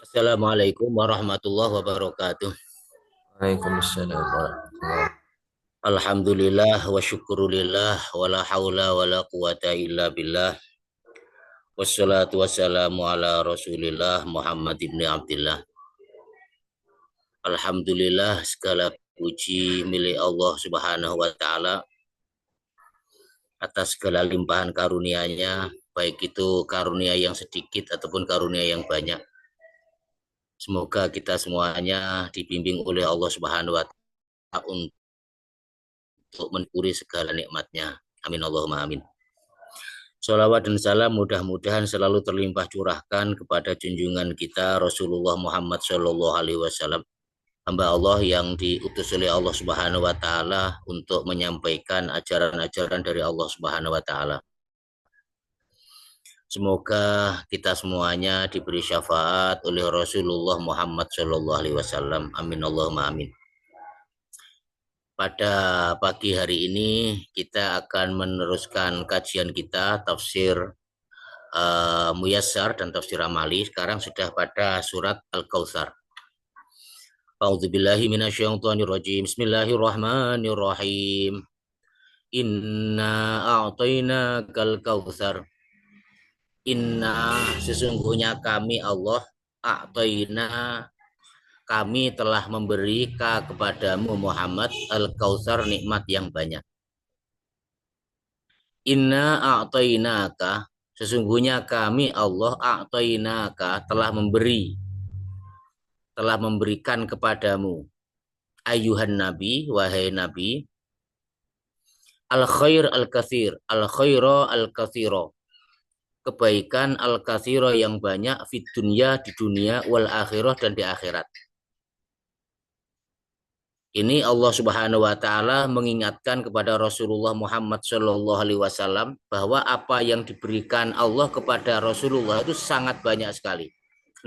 Assalamualaikum warahmatullahi wabarakatuh. Waalaikumsalam warahmatullahi. Alhamdulillah wa syukurillah wa la hawla wa la quwata illa billah. Wassalatu wassalamu ala Rasulillah Muhammad ibn Abdullah. Alhamdulillah segala puji milik Allah Subhanahu wa taala atas segala limpahan karunia-Nya, baik itu karunia yang sedikit ataupun karunia yang banyak. Semoga kita semuanya dibimbing oleh Allah Subhanahu wa taala untuk mencuri segala nikmatnya. Amin Allahumma amin. Salawat dan salam mudah-mudahan selalu terlimpah curahkan kepada junjungan kita Rasulullah Muhammad Shallallahu Alaihi Wasallam, hamba Allah yang diutus oleh Allah Subhanahu Wa Taala untuk menyampaikan ajaran-ajaran dari Allah Subhanahu Wa Taala. Semoga kita semuanya diberi syafaat oleh Rasulullah Muhammad Shallallahu Alaihi Wasallam. Amin Allahumma amin. Pada pagi hari ini kita akan meneruskan kajian kita tafsir Muyassar dan tafsir Amali. Sekarang sudah pada surat Al-Kautsar. A'udzubillahi minasyaitonirrajim. Bismillahirrahmanirrahim. Inna a'tainakal kautsar. Inna sesungguhnya kami Allah a'taina kami telah memberi kepadamu Muhammad al-Kautsar nikmat yang banyak. Inna a'tainaka sesungguhnya kami Allah a'tainaka telah memberikan kepadamu ayuhan nabi wahai nabi al khair al kathir al khaira al kathiro kebaikan al kathiro yang banyak fit dunya di dunia wal akhirah dan di akhirat. Ini Allah Subhanahu wa taala mengingatkan kepada Rasulullah Muhammad Shallallahu alaihi wasallam bahwa apa yang diberikan Allah kepada Rasulullah itu sangat banyak sekali.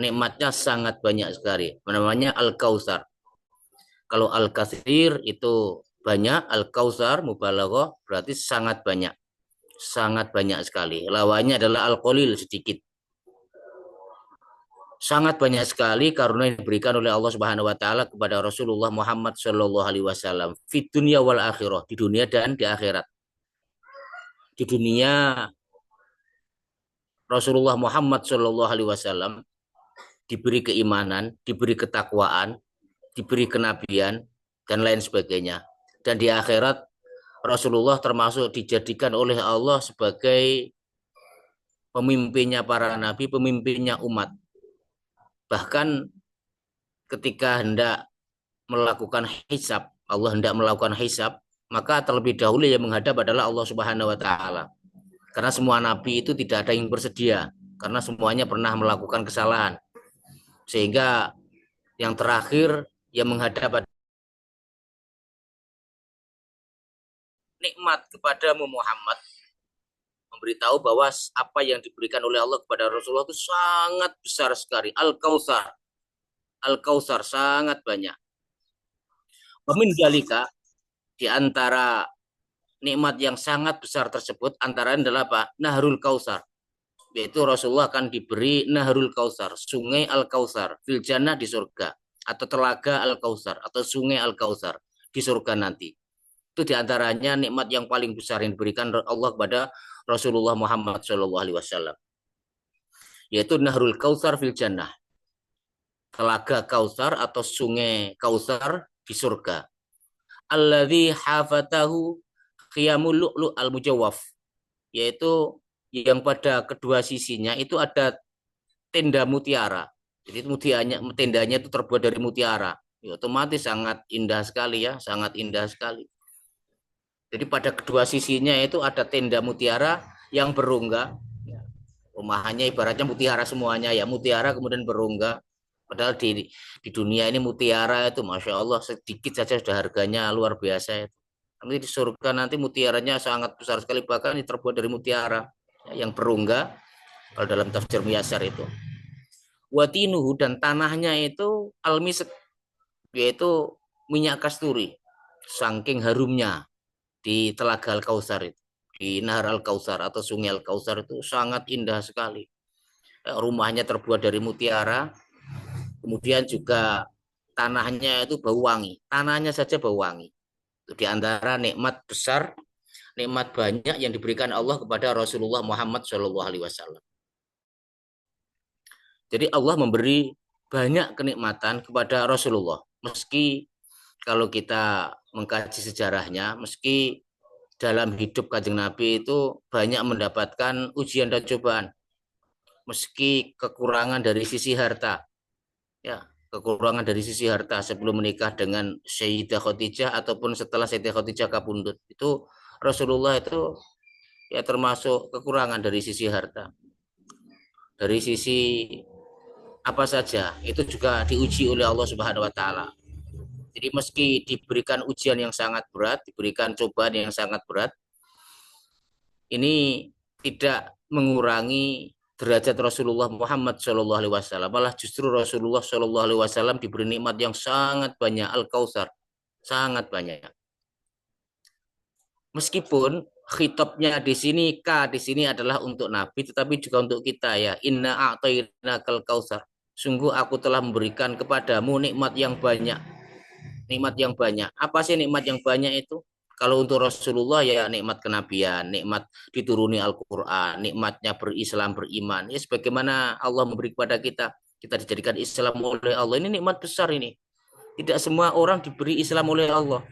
Nikmatnya sangat banyak sekali. Namanya Al-Kautsar. Kalau Al-Katsir itu banyak, Al-Kautsar mubalaghah berarti sangat banyak. Sangat banyak sekali. Lawannya adalah Al-Qalil sedikit. Sangat banyak sekali karunia yang diberikan oleh Allah Subhanahu wa taala kepada Rasulullah Muhammad Shallallahu alaihi wasallam fit dunya wal akhirah, di dunia dan di akhirat. Di dunia Rasulullah Muhammad Shallallahu alaihi wasallam diberi keimanan, diberi ketakwaan, diberi kenabian dan lain sebagainya. Dan di akhirat Rasulullah termasuk dijadikan oleh Allah sebagai pemimpinnya para nabi, pemimpinnya umat. Bahkan ketika hendak melakukan hisab, Allah hendak melakukan hisab, maka terlebih dahulu yang menghadap adalah Allah Subhanahu wa taala. Karena semua nabi itu tidak ada yang bersedia, karena semuanya pernah melakukan kesalahan. Sehingga yang terakhir yang menghadap nikmat kepadamu Muhammad, memberitahu bahwa apa yang diberikan oleh Allah kepada Rasulullah itu sangat besar sekali. Al-Kautsar. Al-Kautsar sangat banyak. Wamin dalika di antara nikmat yang sangat besar tersebut antara adalah apa? Nahrul Kautsar. Yaitu Rasulullah akan diberi Nahrul Kautsar, sungai Al-Kautsar, fil jannah di surga, atau telaga Al-Kautsar atau sungai Al-Kautsar di surga nanti. Itu diantaranya nikmat yang paling besar yang diberikan Allah kepada Rasulullah Muhammad SAW, yaitu Nahrul Kautsar fil Jannah, telaga Kautsar atau sungai Kautsar di surga. Alladzi hafatahu khiyamul lu'lu' al mujawwaf, yaitu yang pada kedua sisinya itu ada tenda mutiara. Jadi tendanya itu terbuat dari mutiara. Ya, otomatis sangat indah sekali ya, sangat indah sekali. Jadi pada kedua sisinya itu ada tenda mutiara yang berongga. Rumahnya ibaratnya mutiara semuanya ya, mutiara kemudian berongga. Padahal di dunia ini mutiara itu Masya Allah sedikit saja sudah harganya luar biasa itu. Nanti di surga nanti mutiaranya sangat besar sekali, bahkan ini terbuat dari mutiara yang berongga kalau dalam tafsir Miyasar itu. Watinuhu dan tanahnya itu almisk, yaitu minyak kasturi. Saking harumnya di Telaga Al-Kautsar itu, di Nahar Al-Kautsar atau Sungai Al-Kautsar itu sangat indah sekali. Rumahnya terbuat dari mutiara, Kemudian juga tanahnya itu bau wangi. Tanahnya saja bau wangi. Itu di antara nikmat besar, nikmat banyak yang diberikan Allah kepada Rasulullah Muhammad SAW. Jadi Allah memberi banyak kenikmatan kepada Rasulullah. Meski kalau kita mengkaji sejarahnya, meski dalam hidup Kanjeng Nabi itu banyak mendapatkan ujian dan cobaan, meski kekurangan dari sisi harta, ya kekurangan dari sisi harta sebelum menikah dengan Sayyidah Khadijah ataupun setelah Sayyidah Khadijah kabundut, itu Rasulullah itu ya termasuk kekurangan dari sisi harta, dari sisi apa saja itu juga diuji oleh Allah Subhanahu Wa Taala. Jadi meski diberikan ujian yang sangat berat, diberikan cobaan yang sangat berat, ini tidak mengurangi derajat Rasulullah Muhammad SAW. Malah justru Rasulullah SAW diberi nikmat yang sangat banyak, Al-Kautsar, sangat banyak. Meskipun khitabnya di sini di sini adalah untuk Nabi, tetapi juga untuk kita ya. Inna a'tainakal kautsar. Sungguh aku telah memberikan kepadamu nikmat yang banyak. Nikmat yang banyak. Apa sih nikmat yang banyak itu? Kalau untuk Rasulullah ya nikmat kenabian, nikmat dituruni Al-Quran, nikmatnya berislam, beriman. Ya sebagaimana Allah memberi kepada kita. Kita dijadikan Islam oleh Allah. Ini nikmat besar ini. Tidak semua orang diberi Islam oleh Allah.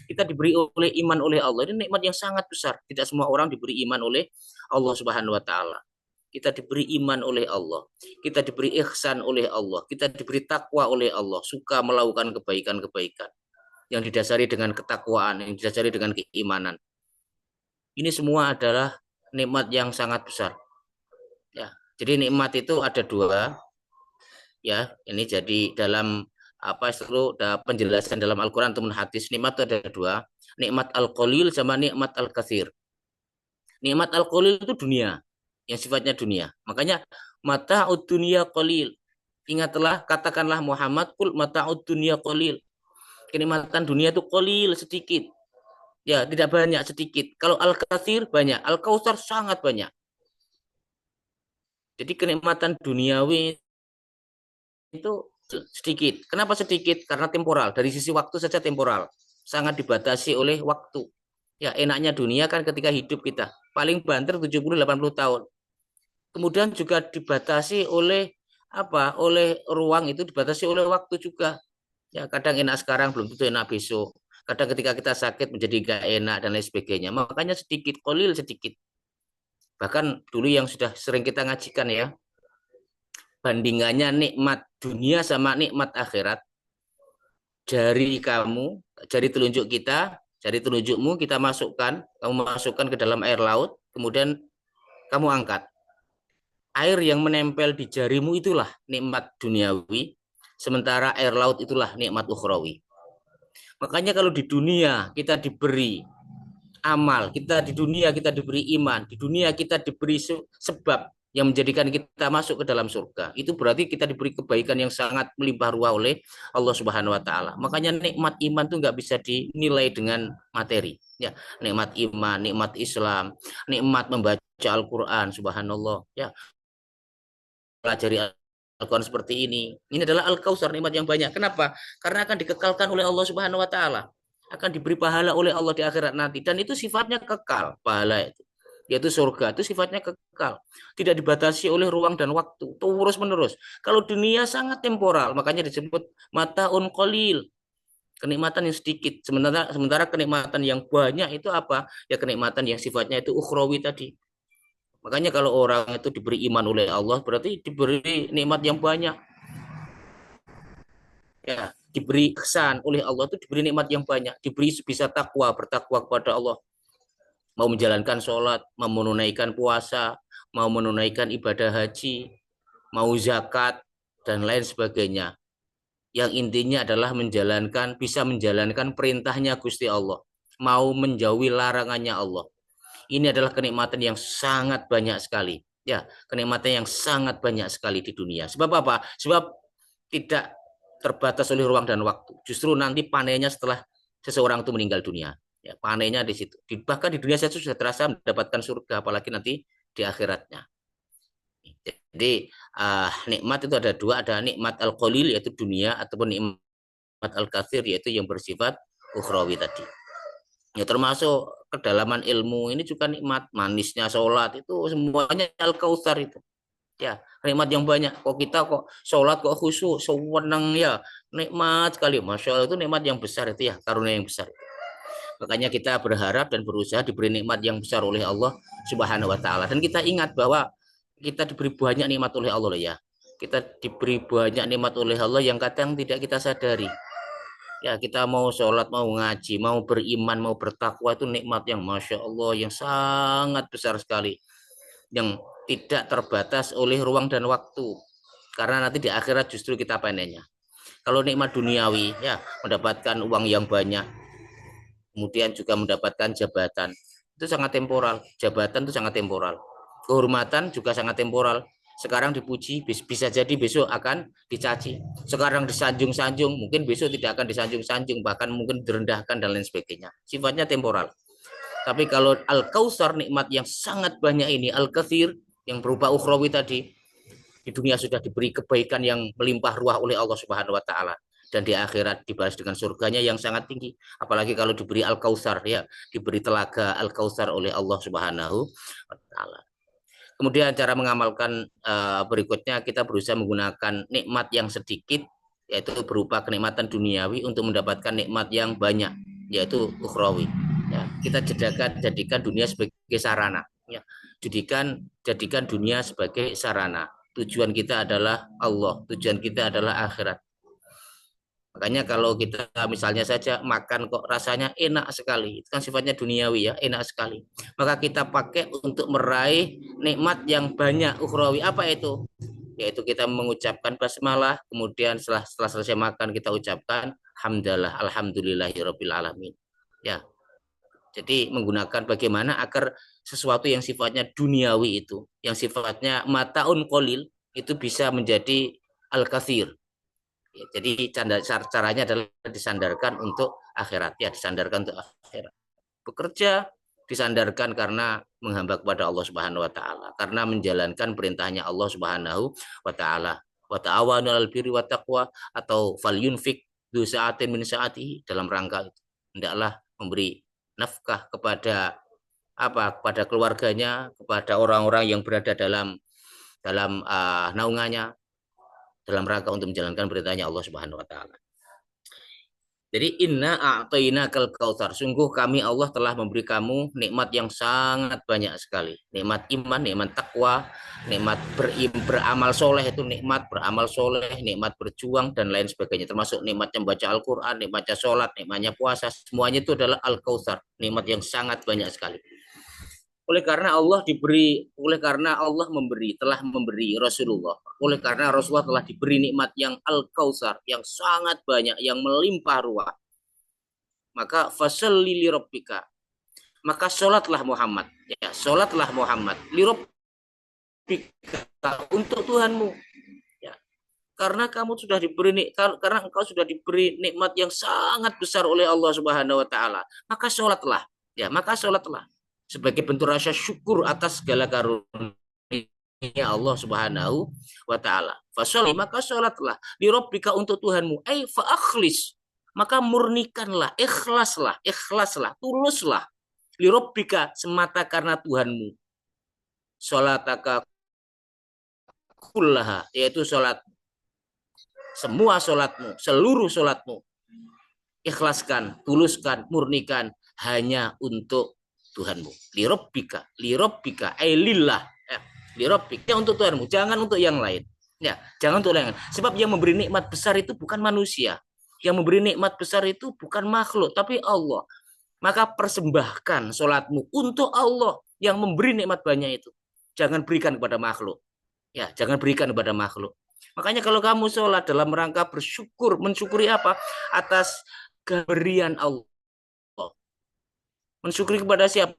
Kita diberi oleh iman oleh Allah. Ini nikmat yang sangat besar. Tidak semua orang diberi iman oleh Allah Subhanahu wa taala. Kita diberi iman oleh Allah. Kita diberi ihsan oleh Allah. Kita diberi takwa oleh Allah. Suka melakukan kebaikan-kebaikan yang didasari dengan ketakwaan, yang didasari dengan keimanan. Ini semua adalah nikmat yang sangat besar. Ya. Jadi nikmat itu ada dua. Ya, ini jadi dalam apa itu penjelasan dalam Al-Quran ataupun hadis, nikmat itu ada dua, nikmat al-qalil sama nikmat al-katsir. Nikmat al-qalil itu dunia, yang sifatnya dunia. Makanya mata'ud dunia qalil. Ingatlah, katakanlah Muhammad, kul mata'ud dunia qalil. Kenikmatan dunia itu qalil, sedikit. Ya, tidak banyak, sedikit. Kalau al-katsir banyak, al-kautsar sangat banyak. Jadi kenikmatan duniawi itu sedikit. Kenapa sedikit? Karena temporal. Dari sisi waktu saja temporal. Sangat dibatasi oleh waktu. Ya, enaknya dunia kan ketika hidup kita. Paling banter 70-80 tahun. Kemudian juga dibatasi oleh apa? Oleh ruang, itu dibatasi oleh waktu juga. Ya, kadang enak sekarang belum tentu enak besok. Kadang ketika kita sakit menjadi gak enak dan lain sebagainya. Makanya sedikit, kolil sedikit. Bahkan dulu yang sudah sering kita ngajikan ya, bandingannya nikmat dunia sama nikmat akhirat. Jari kamu, jari telunjuk kita, jari telunjukmu kita masukkan, kamu masukkan ke dalam air laut, kemudian kamu angkat. Air yang menempel di jarimu itulah nikmat duniawi, sementara air laut itulah nikmat ukhrawi. Makanya kalau di dunia kita diberi amal, kita di dunia kita diberi iman, di dunia kita diberi sebab yang menjadikan kita masuk ke dalam surga. Itu berarti kita diberi kebaikan yang sangat melimpah ruah oleh Allah Subhanahu wa taala. Makanya nikmat iman itu nggak bisa dinilai dengan materi. Ya, nikmat iman, nikmat Islam, nikmat membaca Al-Qur'an, subhanallah. Ya, pelajari Al-Quran seperti ini. Ini adalah Al-Kautsar, nikmat yang banyak. Kenapa? Karena akan dikekalkan oleh Allah Subhanahu wa taala. Akan diberi pahala oleh Allah di akhirat nanti, dan itu sifatnya kekal. Pahala itu yaitu surga itu sifatnya kekal, tidak dibatasi oleh ruang dan waktu, terus menerus. Kalau dunia sangat temporal, makanya disebut mataun qalil, kenikmatan yang sedikit. Sementara kenikmatan yang banyak itu apa? Ya kenikmatan yang sifatnya itu ukhrawi tadi. Makanya kalau orang itu diberi iman oleh Allah, berarti diberi nikmat yang banyak. Ya, diberi ihsan oleh Allah itu diberi nikmat yang banyak, diberi bisa takwa, bertakwa kepada Allah, mau menjalankan sholat, mau menunaikan puasa, mau menunaikan ibadah haji, mau zakat, dan lain sebagainya. Yang intinya adalah bisa menjalankan perintahnya Gusti Allah, mau menjauhi larangannya Allah. Ini adalah kenikmatan yang sangat banyak sekali. Ya, kenikmatan yang sangat banyak sekali di dunia. Sebab apa? Sebab tidak terbatas oleh ruang dan waktu. Justru nanti panennya setelah seseorang itu meninggal dunia. Ya, panennya di situ. Bahkan di dunia saya sudah terasa mendapatkan surga, apalagi nanti di akhiratnya. Jadi nikmat itu ada dua, ada nikmat al-qalil yaitu dunia, ataupun nikmat al-katsir yaitu yang bersifat ukhrawi tadi. Ya termasuk kedalaman ilmu ini juga nikmat, manisnya sholat itu semuanya al-kautsar itu. Ya, nikmat yang banyak. Kok kita kok sholat kok khusyuk, sewenang ya, nikmat sekali. Masya Allah itu nikmat yang besar itu ya, karunia yang besar. Makanya kita berharap dan berusaha diberi nikmat yang besar oleh Allah Subhanahu wa taala. Dan kita ingat bahwa kita diberi banyak nikmat oleh Allah ya. Kita diberi banyak nikmat oleh Allah yang kadang tidak kita sadari. Ya, kita mau sholat, mau ngaji, mau beriman, mau bertakwa itu nikmat yang Masya Allah, yang sangat besar sekali. Yang tidak terbatas oleh ruang dan waktu. Karena nanti di akhirat justru kita panennya. Kalau nikmat duniawi, ya mendapatkan uang yang banyak, kemudian juga mendapatkan jabatan, itu sangat temporal. Jabatan itu sangat temporal. Kehormatan juga sangat temporal. Sekarang dipuji, bisa jadi besok akan dicaci. Sekarang disanjung-sanjung, mungkin besok tidak akan disanjung-sanjung, bahkan mungkin direndahkan dan lain sebagainya. Sifatnya temporal. Tapi kalau al-kautsar, nikmat yang sangat banyak ini, al-katsir yang berupa ukhrawi tadi, di dunia sudah diberi kebaikan yang melimpah ruah oleh Allah Subhanahu wa taala, dan di akhirat dibalas dengan surganya yang sangat tinggi. Apalagi kalau diberi al-kautsar, ya, diberi telaga al-kautsar oleh Allah Subhanahu wa taala. Kemudian cara mengamalkan berikutnya, kita berusaha menggunakan nikmat yang sedikit, yaitu berupa kenikmatan duniawi, untuk mendapatkan nikmat yang banyak, yaitu ukhrawi. Ya, kita jadikan dunia sebagai sarana. Ya, jadikan dunia sebagai sarana. Tujuan kita adalah Allah, tujuan kita adalah akhirat. Makanya kalau kita misalnya saja makan kok rasanya enak sekali, itu kan sifatnya duniawi ya, enak sekali. Maka kita pakai untuk meraih nikmat yang banyak ukhrawi. Apa itu? Yaitu kita mengucapkan basmalah, kemudian setelah selesai makan kita ucapkan hamdalah, alhamdulillahirabbil alamin. Ya. Jadi menggunakan bagaimana agar sesuatu yang sifatnya duniawi itu, yang sifatnya mataun qalil, itu bisa menjadi al-katsir. Ya, jadi caranya adalah disandarkan untuk akhirat, ya, disandarkan untuk akhirat. Bekerja disandarkan karena menghamba kepada Allah Subhanahu wa taala, karena menjalankan perintahnya Allah Subhanahu wa taala. Wa ta'awanu 'alal birri wat taqwa, atau falyunfik du sa'atin min sa'atihi, dalam rangka itu. Hendaklah memberi nafkah kepada kepada keluarganya, kepada orang-orang yang berada dalam naungannya, dalam rangka untuk menjalankan perintahnya Allah Subhanahu wa taala. Jadi inna a'tainakal kautsar, sungguh kami Allah telah memberi kamu nikmat yang sangat banyak sekali. Nikmat iman, nikmat takwa, nikmat beramal soleh, itu nikmat beramal soleh, nikmat berjuang dan lain sebagainya. Termasuk nikmatnya membaca Al-Qur'an, nikmatnya sholat, nikmatnya puasa, semuanya itu adalah al-kautsar, nikmat yang sangat banyak sekali. Oleh karena Allah telah memberi Rasulullah, oleh karena Rasulullah telah diberi nikmat yang al-kautsar, yang sangat banyak, yang melimpah ruah, maka fasalli li rabbika, maka sholatlah Muhammad, ya, sholatlah Muhammad li rabbika, untuk Tuhanmu, ya, karena engkau sudah diberi nikmat yang sangat besar oleh Allah Subhanahu wa taala, maka sholatlah, ya, maka sholatlah sebagai bentuk rasa syukur atas segala karunia Allah Subhanahu wa taala. Fasholli, maka sholatlah li rabbika, untuk Tuhanmu, ai fa akhlis, maka murnikanlah, ikhlaslah, tuluslah, li rabbika, semata karena Tuhanmu, sholataka kullaha, yaitu sholat, semua sholatmu, seluruh sholatmu, ikhlaskan, tuluskan, murnikan hanya untuk Tuhanmu. Lirabbika, lillah. Ya, lirabbika, untuk Tuhanmu, jangan untuk yang lain. Ya, jangan untuk yang lain. Sebab yang memberi nikmat besar itu bukan manusia. Yang memberi nikmat besar itu bukan makhluk, tapi Allah. Maka persembahkan sholatmu untuk Allah yang memberi nikmat banyak itu. Jangan berikan kepada makhluk. Ya, jangan berikan kepada makhluk. Makanya kalau kamu sholat dalam rangka bersyukur, mensyukuri apa? Atas keberian Allah. Mensyukuri kepada siapa?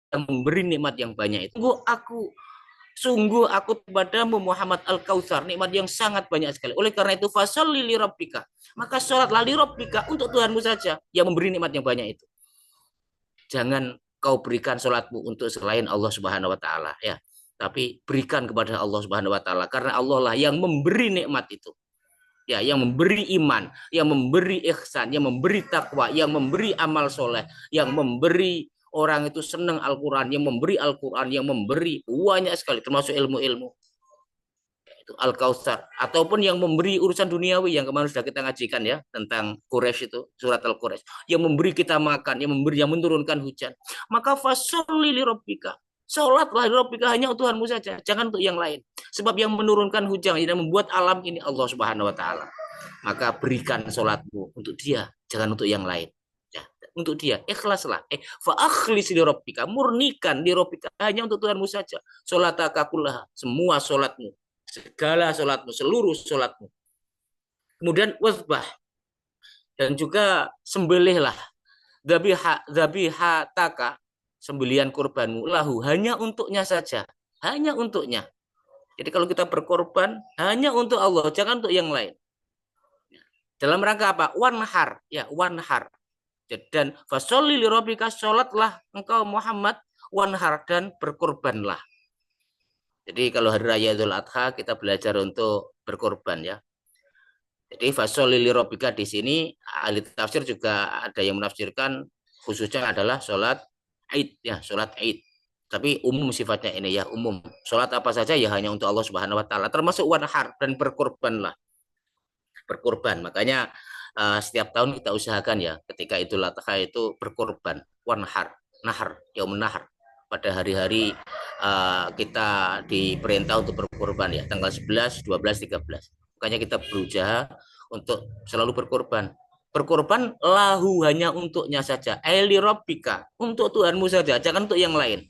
Yang memberi nikmat yang banyak itu. Sungguh aku kepadamu Muhammad al-kautsar, nikmat yang sangat banyak sekali. Oleh karena itu fasholli li rabbika, maka sholatlah li rabbika, untuk Tuhanmu saja yang memberi nikmat yang banyak itu. Jangan kau berikan sholatmu untuk selain Allah Subhanahu wa taala, ya. tapi berikan kepada Allah Subhanahu wa taala karena Allah lah yang memberi nikmat itu. Ya, yang memberi iman, yang memberi ihsan, yang memberi takwa, yang memberi amal soleh, yang memberi orang itu senang Al-Quran, yang memberi Al-Quran, yang memberi banyak sekali, termasuk ilmu-ilmu. Itu Al-Kautsar. Ataupun yang memberi urusan duniawi, yang kemarin sudah kita ngajikan ya, tentang Quraisy itu, surat Al-Quraisy. Yang memberi kita makan, yang memberi, yang menurunkan hujan. Maka fasolli li rabbika. Sholatlah li rabbika hanya untuk Tuhanmu saja, jangan untuk yang lain. Sebab yang menurunkan hujan, yang membuat alam ini Allah Subhanahu wa taala. Maka berikan sholatmu untuk dia, jangan untuk yang lain. Ya, untuk dia, ikhlaslah. Fa akhlis li rabbika, murnikan li rabbika hanya untuk Tuhanmu saja. Sholataka kullaha, semua sholatmu, segala sholatmu, seluruh sholatmu. Kemudian wasbah, dan juga sembelihlah dhabiha taka, sembelihan kurbanmu lahu, hanya untuknya saja, hanya untuknya. Jadi kalau kita berkorban hanya untuk Allah, jangan untuk yang lain. Dalam rangka apa? Wanhar, ya wanhar. Dan fasolli li rabbika, sholatlah engkau Muhammad, wanhar, dan berkorbanlah. Jadi kalau hari raya Idul Adha kita belajar untuk berkorban ya. Jadi fasolli li rabbika di sini ahli tafsir juga ada yang menafsirkan khususnya adalah sholat Id ya, sholat Id. Tapi umum sifatnya ini ya, umum. Sholat apa saja ya hanya untuk Allah Subhanahu wa taala, termasuk wanhar, dan berkorbanlah. Berkorban. Makanya setiap tahun kita usahakan ya ketika Idul Adha itu berkorban, wanhar, nahar, yaumun nahar. Pada hari-hari kita diperintah untuk berkorban ya, tanggal 11, 12, 13. Makanya kita berusaha untuk selalu berkorban. Berkorban lahu, hanya untuknya saja. Eli robbika, untuk Tuhanmu saja, jangan untuk yang lain.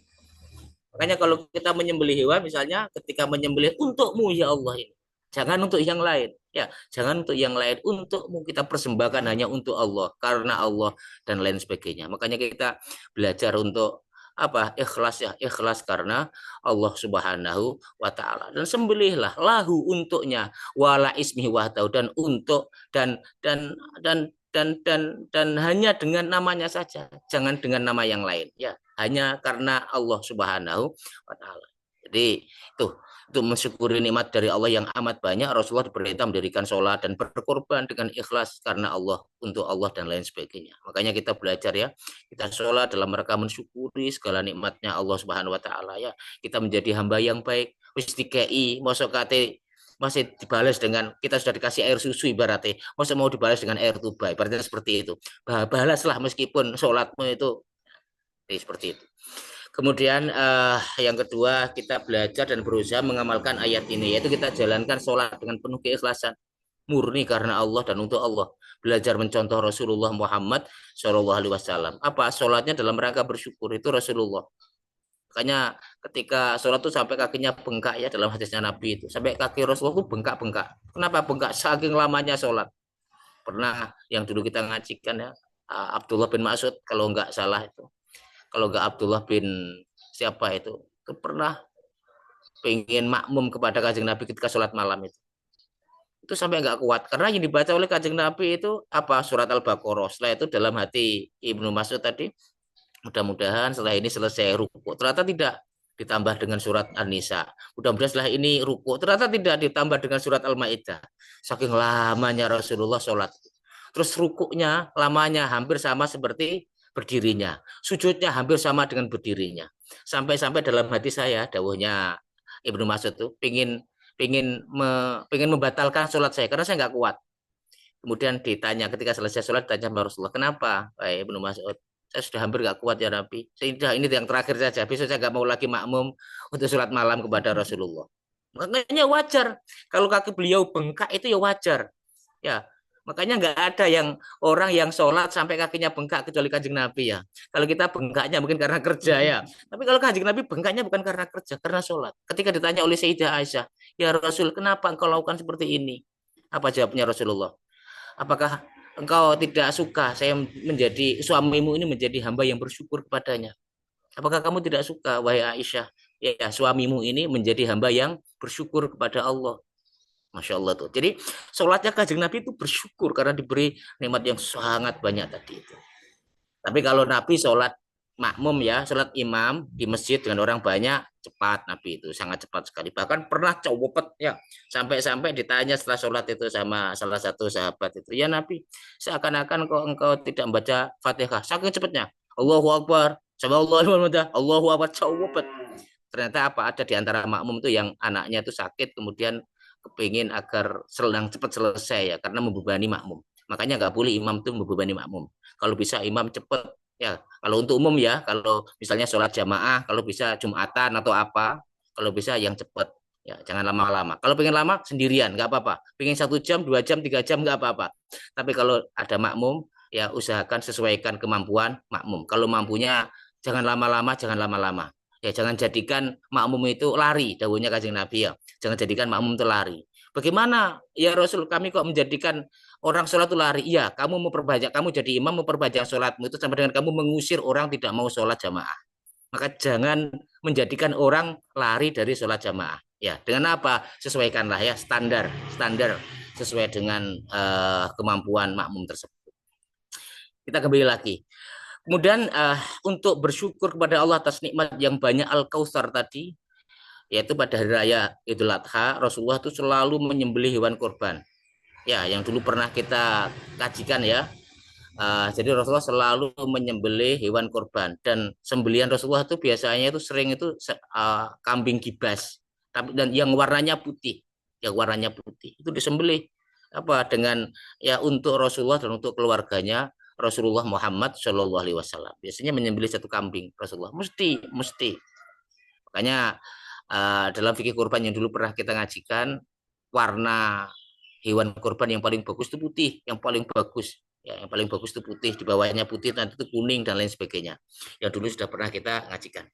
Makanya kalau kita menyembelih hewan misalnya, ketika menyembelih untukmu ya Allah ini, jangan untuk yang lain. Ya, jangan untuk yang lain, untukmu, kita persembahkan hanya untuk Allah, karena Allah dan lain sebagainya. Makanya kita belajar untuk apa? Ikhlas ya, ikhlas karena Allah Subhanahu wa taala. Dan sembelihlah lahu, untuknya, wala ismi wahdahu, dan untuk dan hanya dengan namanya saja, jangan dengan nama yang lain ya, hanya karena Allah Subhanahu wa taala. Jadi itu mensyukuri nikmat dari Allah yang amat banyak. Rasulullah diperintah mendirikan sholat dan berkorban dengan ikhlas karena Allah, untuk Allah dan lain sebagainya. Makanya kita belajar ya, kita sholat dalam rangka mensyukuri segala nikmatnya Allah Subhanahu wa taala ya. Kita menjadi hamba yang baik. Wis dikei mosok kate masih dibalas dengan, kita sudah dikasih air susu ibaratnya, masa mau dibalas dengan air tuba, ibaratnya seperti itu. Balaslah meskipun sholatmu itu seperti itu. Kemudian yang kedua, kita belajar dan berusaha mengamalkan ayat ini, yaitu kita jalankan sholat dengan penuh keikhlasan, murni karena Allah dan untuk Allah. Belajar mencontoh Rasulullah Muhammad SAW. Apa? Sholatnya dalam rangka bersyukur, itu Rasulullah. Makanya ketika sholat itu sampai kakinya bengkak ya, dalam hadisnya Nabi itu. Sampai kaki Rasulullah itu bengkak-bengkak. Kenapa bengkak? Saking lamanya sholat. Pernah yang dulu kita ngajikan ya, Abdullah bin Mas'ud kalau nggak salah itu. Kalau nggak Abdullah bin siapa itu pernah pengen makmum kepada Kanjeng Nabi ketika sholat malam itu sampai nggak kuat karena yang dibaca oleh Kanjeng Nabi itu apa, surat Al-Baqarah. Setelah itu dalam hati Ibnu Mas'ud tadi, mudah-mudahan setelah ini selesai ruku, ternyata tidak, ditambah dengan surat An-Nisa. Mudah-mudahan setelah ini ruku, ternyata tidak, ditambah dengan surat Al-Maidah. Saking lamanya Rasulullah sholat, terus rukuknya lamanya hampir sama seperti berdirinya, sujudnya hampir sama dengan berdirinya. Sampai-sampai dalam hati saya, dawuhnya Ibnu Mas'ud tuh pengen membatalkan sholat saya karena saya nggak kuat. Kemudian ditanya ketika selesai sholat, ditanya sama Rasulullah, kenapa Ibnu Mas'ud? Saya sudah hampir nggak kuat ya Nabi. Sudah, ini yang terakhir saja. Besok saya nggak mau lagi makmum untuk sholat malam kepada Rasulullah. Makanya wajar kalau kaki beliau bengkak, itu ya wajar. Ya, makanya nggak ada yang orang yang sholat sampai kakinya bengkak kecuali Kanjeng Nabi ya. Kalau kita bengkaknya mungkin karena kerja ya. Tapi kalau Kanjeng Nabi bengkaknya bukan karena kerja, karena sholat. Ketika ditanya oleh Sayyidah Aisyah, ya Rasul, kenapa engkau lakukan seperti ini? Apa jawabnya Rasulullah? Apakah engkau tidak suka saya menjadi suamimu ini menjadi hamba yang bersyukur kepadanya? Apakah kamu tidak suka, wahai Aisyah, ya suamimu ini menjadi hamba yang bersyukur kepada Allah? Masya Allah tuh. Jadi sholatnya Kanjeng Nabi itu bersyukur karena diberi nikmat yang sangat banyak tadi itu. Tapi kalau Nabi sholat makmum ya, sholat imam di masjid dengan orang banyak cepat. Nabi itu sangat cepat sekali. Bahkan pernah cepet ya, sampai-sampai ditanya setelah sholat itu sama salah satu sahabat itu, ya Nabi, seakan-akan kok engkau tidak membaca Fatihah, saking cepatnya. Allahu Akbar, Allahu Akbar, cepet. Ternyata apa, ada di antara makmum itu yang anaknya itu sakit, kemudian kepingin agar selang cepat selesai ya, karena membebani makmum. Makanya nggak boleh imam itu membebani makmum. Kalau bisa imam cepat ya. Kalau untuk umum ya, kalau misalnya sholat jamaah, kalau bisa Jumatan atau apa, kalau bisa yang cepat ya, jangan lama-lama. Kalau pengen lama sendirian nggak apa-apa. Pengen 1 jam, 2 jam, 3 jam nggak apa-apa. Tapi kalau ada makmum ya usahakan sesuaikan kemampuan makmum. Kalau mampunya jangan lama-lama, jangan lama-lama. Ya jangan jadikan makmum itu lari, dawuhnya Kanjeng Nabi ya. Jangan jadikan makmum itu lari. Bagaimana ya Rasul, kami kok menjadikan orang sholat itu lari? Iya, kamu memperbanyak, kamu jadi imam memperbanyak sholatmu itu sama dengan kamu mengusir orang tidak mau sholat jamaah. Maka jangan menjadikan orang lari dari sholat jamaah. Ya, dengan apa? Sesuaikanlah ya standar, standar sesuai dengan kemampuan makmum tersebut. Kita kembali lagi. Kemudian untuk bersyukur kepada Allah atas nikmat yang banyak Al-Kautsar tadi, yaitu pada hari raya Idul Adha, Rasulullah itu selalu menyembelih hewan kurban. Ya, yang dulu pernah kita kajikan ya. Jadi Rasulullah selalu menyembelih hewan kurban, dan sembelihan Rasulullah itu biasanya itu sering itu kambing gibas, tapi dan yang warnanya putih, yang warnanya putih itu disembelih apa dengan ya untuk Rasulullah dan untuk keluarganya Rasulullah Muhammad Shallallahu Alaihi Wasallam. Biasanya menyembelih 1 kambing Rasulullah, mesti. Makanya dalam fikih kurban yang dulu pernah kita ngajikan, warna hewan kurban yang paling bagus itu putih, yang paling bagus ya, yang paling bagus itu putih, di bawahnya putih, nanti itu kuning dan lain sebagainya. Yang dulu sudah pernah kita ngajikan.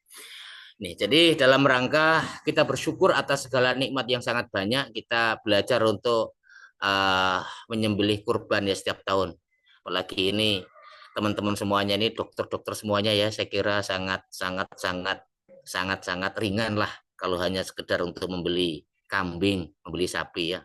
Nih, jadi dalam rangka kita bersyukur atas segala nikmat yang sangat banyak, kita belajar untuk menyembelih kurban ya setiap tahun. Apalagi ini teman-teman semuanya ini dokter-dokter semuanya ya, saya kira sangat ringan lah kalau hanya sekedar untuk membeli kambing, membeli sapi ya.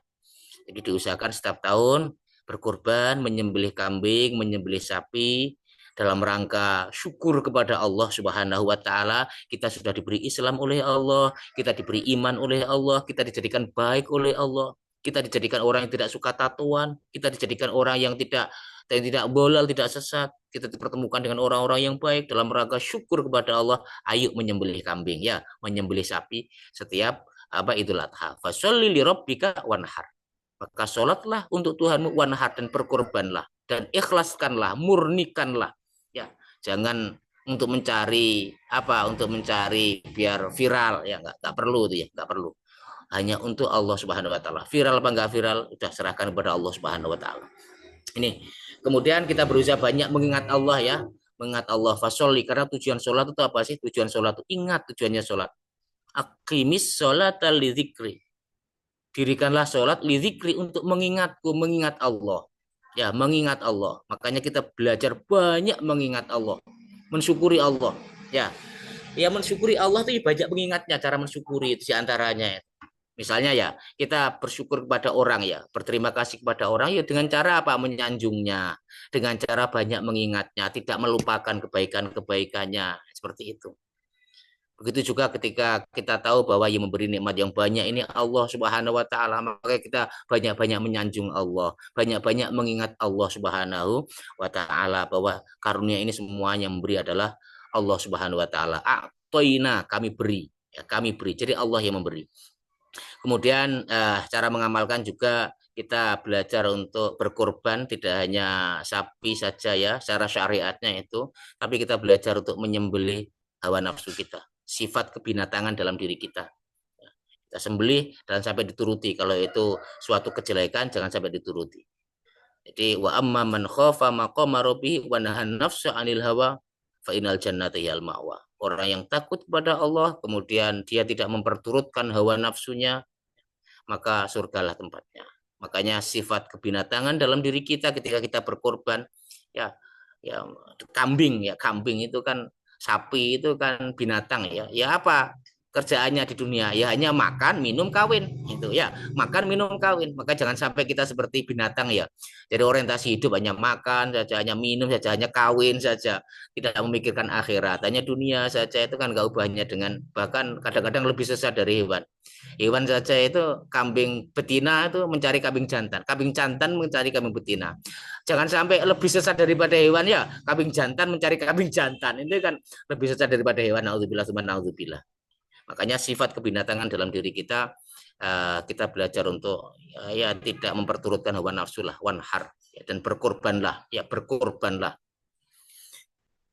Jadi diusahakan setiap tahun berkorban, menyembelih kambing, menyembelih sapi dalam rangka syukur kepada Allah Subhanahu wa taala. Kita sudah diberi Islam oleh Allah, kita diberi iman oleh Allah, kita dijadikan baik oleh Allah. Kita dijadikan orang yang tidak suka tatuan, kita dijadikan orang yang tidak bolal, tidak sesat. Kita dipertemukan dengan orang-orang yang baik dalam rangka syukur kepada Allah. Ayo menyembelih kambing ya, menyembelih sapi setiap Idul Adha. Fasholli li rabbika wanhar. Maka sholatlah untuk Tuhanmu wanhar, dan berkorbanlah dan ikhlaskanlah, murnikanlah ya. Jangan untuk mencari untuk mencari biar viral ya, nggak perlu itu ya, nggak perlu. Hanya untuk Allah Subhanahu wa taala. Viral apa enggak viral udah serahkan kepada Allah Subhanahu wa taala. Ini kemudian kita berusaha banyak mengingat Allah ya, mengingat Allah. Fasolli, karena tujuan sholat itu apa sih? Tujuan sholat itu ingat tujuannya sholat. Aqimis sholata lidzikri, dirikanlah sholat lidzikri, untuk mengingatku, mengingat Allah ya, mengingat Allah. Makanya kita belajar banyak mengingat Allah, mensyukuri Allah ya. Ya mensyukuri Allah itu banyak mengingatnya, cara mensyukuri itu diantaranya. Misalnya ya, kita bersyukur kepada orang ya, berterima kasih kepada orang ya dengan cara apa? Menyanjungnya, dengan cara banyak mengingatnya, tidak melupakan kebaikan-kebaikannya, seperti itu. Begitu juga ketika kita tahu bahwa yang memberi nikmat yang banyak ini Allah Subhanahu wa taala, maka kita banyak-banyak menyanjung Allah, banyak-banyak mengingat Allah Subhanahu wa taala, bahwa karunia ini semuanya memberi adalah Allah Subhanahu wa taala. A'toina, kami beri, ya, kami beri. Jadi Allah yang memberi. Kemudian cara mengamalkan juga kita belajar untuk berkorban, tidak hanya sapi saja ya, secara syariatnya itu, tapi kita belajar untuk menyembelih hawa nafsu kita, sifat kebinatangan dalam diri kita. Kita sembelih dan sampai dituruti. Kalau itu suatu kejelekan, jangan sampai dituruti. Jadi wa amma man khafa maqama rabbih wa nahan nafsa 'anil hawa fa innal jannata hiyal ma'wa. Orang yang takut kepada Allah, kemudian dia tidak memperturutkan hawa nafsunya, maka surgalah tempatnya. Makanya sifat kebinatangan dalam diri kita ketika kita berkorban ya, kambing itu kan, sapi itu kan binatang ya. Ya apa? kerjaannya di dunia ya hanya makan, minum, kawin itu ya, makan, minum, kawin. Maka jangan sampai kita seperti binatang ya. Jadi orientasi hidup hanya makan saja, hanya minum saja, hanya kawin saja, tidak memikirkan akhirat, hanya dunia saja. Itu kan gak ubahnya dengan bahkan kadang-kadang lebih sesat dari hewan. Hewan saja itu kambing betina itu mencari kambing jantan mencari kambing betina. Jangan sampai lebih sesat daripada hewan ya, kambing jantan mencari kambing jantan. Itu kan lebih sesat daripada hewan. Nauzubillah summa nauzubillah. Makanya sifat kebinatangan dalam diri kita kita belajar untuk ya tidak memperturutkan hawa nafsu lah, wanhar ya, dan berkorbanlah, ya berkorbanlah.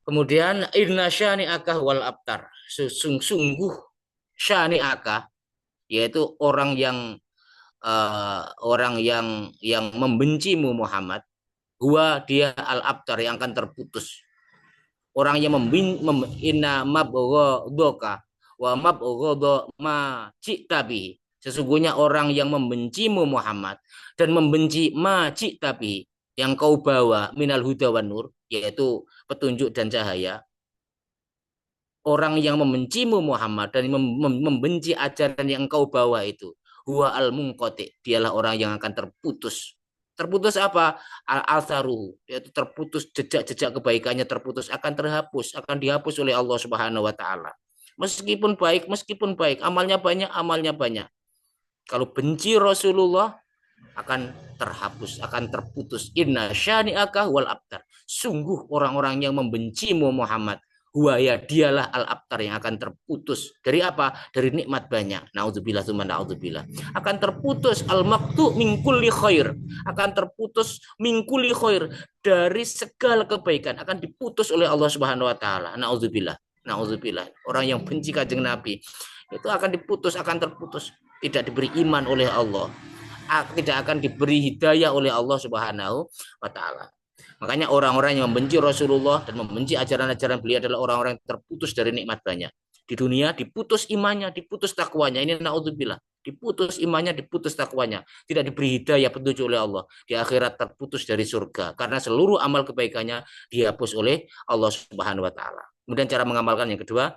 Kemudian inna syani'aka wal abtar. Sungguh syani'aka yaitu orang yang membencimu Muhammad, gua dia al abtar yang akan terputus. Orang yang inna mabghadaka wa mabghadha ma ci'tabi. Sesungguhnya orang yang membencimu Muhammad dan membenci ma ci'tabi yang kau bawa minal huda wan nur, yaitu petunjuk dan cahaya. Orang yang membencimu Muhammad dan membenci ajaran yang kau bawa itu, huwa al munqati, dialah orang yang akan terputus. Terputus apa? Al-atharuhu, yaitu terputus jejak-jejak kebaikannya, terputus, akan terhapus, akan dihapus oleh Allah Subhanahu wa taala. Meskipun baik, amalnya banyak. Kalau benci Rasulullah akan terhapus, akan terputus. Inna syani'aka wal abtar. Sungguh orang-orang yang membencimu Muhammad, huwaya dialah al-abtar yang akan terputus. Dari apa? Dari nikmat banyak. Nauzubillah tsumma nauzubillah. Akan terputus al-maqtu min kulli khair. Akan terputus min kulli khair, dari segala kebaikan akan diputus oleh Allah Subhanahu wa taala. Nauzubillah. Nauzubillah. Orang yang benci Kanjeng Nabi itu akan diputus, akan terputus. Tidak diberi iman oleh Allah, tidak akan diberi hidayah oleh Allah Subhanahu wa taala. Makanya orang-orang yang membenci Rasulullah dan membenci ajaran-ajaran beliau adalah orang-orang yang terputus dari nikmat banyak. Di dunia diputus imannya, diputus takwanya. Ini naudzubillah. Diputus imannya, diputus takwanya. Tidak diberi hidayah petunjuk oleh Allah. Di akhirat terputus dari surga. Karena seluruh amal kebaikannya dihapus oleh Allah Subhanahu wa taala. Kemudian cara mengamalkan yang kedua,